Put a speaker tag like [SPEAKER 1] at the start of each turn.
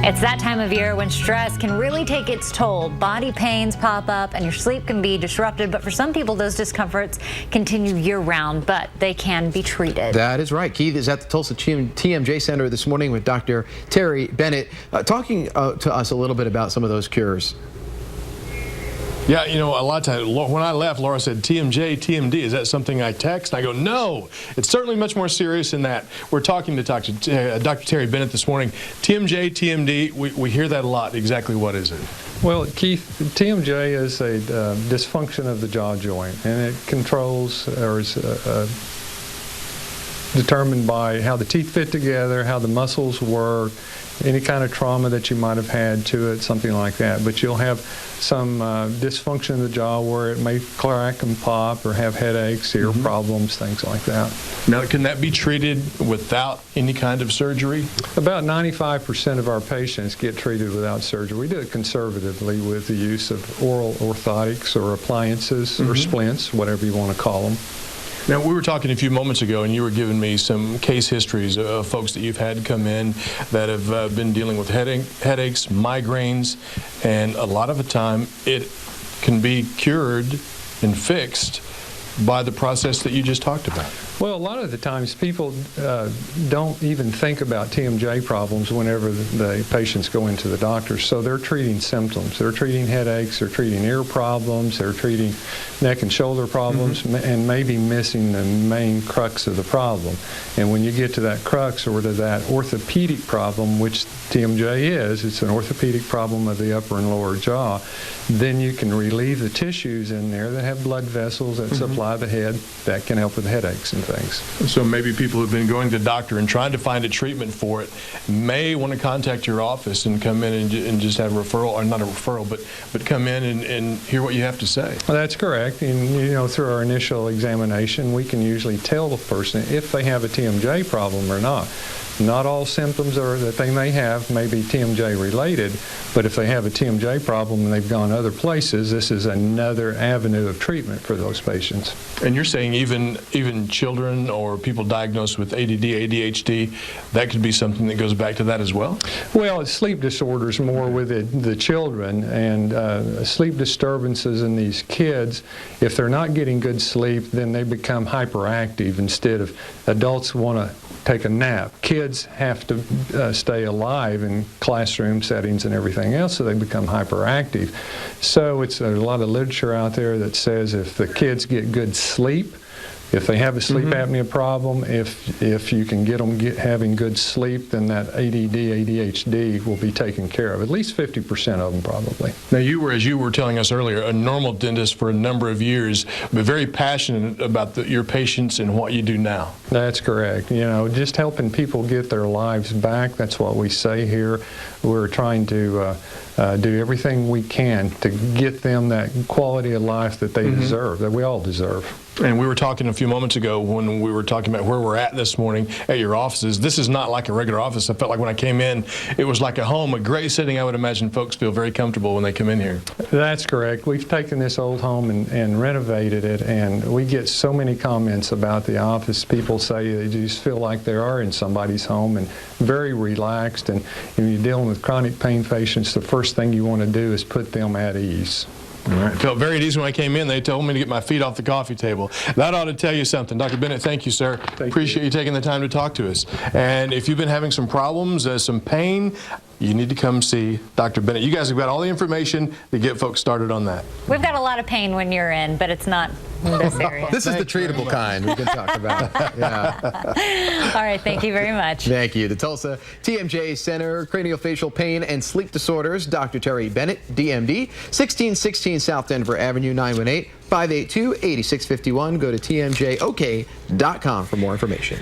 [SPEAKER 1] It's that time of year when stress can really take its toll. Body pains pop up and your sleep can be disrupted, but for some people those discomforts continue year-round, but they can be treated.
[SPEAKER 2] That is right. Keith is at the Tulsa TMJ Center this morning with Dr. Terry Bennett, talking to us a little bit about some of those cures.
[SPEAKER 3] Yeah, you know, a lot of times, when I left, Laura said, TMJ, TMD, is that something I text? And I go, no, it's certainly much more serious than that. We're talking to Dr. Terry Bennett this morning. TMJ, TMD, we hear that a lot. Exactly what is it?
[SPEAKER 4] Well, Keith, TMJ is a dysfunction of the jaw joint, and it controls or is determined by how the teeth fit together, how the muscles work, any kind of trauma that you might have had to it, something like that. But you'll have some dysfunction in the jaw where it may crack and pop or have headaches, ear problems, things like that.
[SPEAKER 3] Now, can that be treated without any kind of surgery?
[SPEAKER 4] About 95% of our patients get treated without surgery. We do it conservatively with the use of oral orthotics or appliances or splints, whatever you want to call them.
[SPEAKER 3] Now, we were talking a few moments ago, and you were giving me some case histories of folks that you've had come in that have been dealing with headaches, migraines, and a lot of the time it can be cured and fixed by the process that you just talked about.
[SPEAKER 4] Well, a lot of the times people don't even think about TMJ problems whenever the patients go into the doctor, so they're treating symptoms. They're treating headaches, they're treating ear problems, they're treating neck and shoulder problems, and maybe missing the main crux of the problem. And when you get to that crux or to that orthopedic problem, which TMJ is, it's an orthopedic problem of the upper and lower jaw, then you can relieve the tissues in there that have blood vessels that supply the head. That can help with headaches and things.
[SPEAKER 3] So maybe people who've been going to the doctor and trying to find a treatment for it may want to contact your office and come in and just have a referral, or not a referral, but come in and hear what you have to say.
[SPEAKER 4] Well, that's correct. And you know, through our initial examination, we can usually tell the person if they have a TMJ problem or not. Not all symptoms that they may have may be TMJ related, but if they have a TMJ problem and they've gone other places, this is another avenue of treatment for those patients.
[SPEAKER 3] And you're saying even children or people diagnosed with ADD, ADHD, that could be something that goes back to that as well?
[SPEAKER 4] Well, it's sleep disorders more with the children, and sleep disturbances in these kids, if they're not getting good sleep, then they become hyperactive instead of adults want to take a nap. Kids have to stay alive in classroom settings and everything else, so they become hyperactive. So there's a lot of literature out there that says if the kids get good sleep, if they have a sleep apnea problem, if you can get them having good sleep, then that ADD, ADHD will be taken care of. At least 50% of them probably.
[SPEAKER 3] Now, as you were telling us earlier, a normal dentist for a number of years, but very passionate about your patients and what you do now.
[SPEAKER 4] That's correct. You know, just helping people get their lives back. That's what we say here. We're trying to do everything we can to get them that quality of life that they deserve, that we all deserve.
[SPEAKER 3] And we were talking a few moments ago when we were talking about where we're at this morning at your offices. This is not like a regular office. I felt like when I came in, it was like a home, a great setting. I would imagine folks feel very comfortable when they come in here.
[SPEAKER 4] That's correct. We've taken this old home and renovated it, and we get so many comments about the office. People say they just feel like they are in somebody's home and very relaxed. And when you're dealing with chronic pain patients, the first thing you want to do is put them at ease.
[SPEAKER 3] All right. Felt very at ease when I came in. They told me to get my feet off the coffee table. That ought to tell you something. Dr. Bennett, thank you, sir. Appreciate you taking the time to talk to us. And if you've been having some problems, some pain, you need to come see Dr. Bennett. You guys have got all the information to get folks started on that.
[SPEAKER 1] We've got a lot of pain when you're in, but it's not in this area.
[SPEAKER 2] This is the treatable kind we can talk about. Yeah.
[SPEAKER 1] All right, thank you very much.
[SPEAKER 2] Thank you. The Tulsa TMJ Center, Craniofacial Pain and Sleep Disorders, Dr. Terry Bennett, D.M.D., 1616 South Denver Avenue, 918-582-8651. Go to tmjok.com for more information.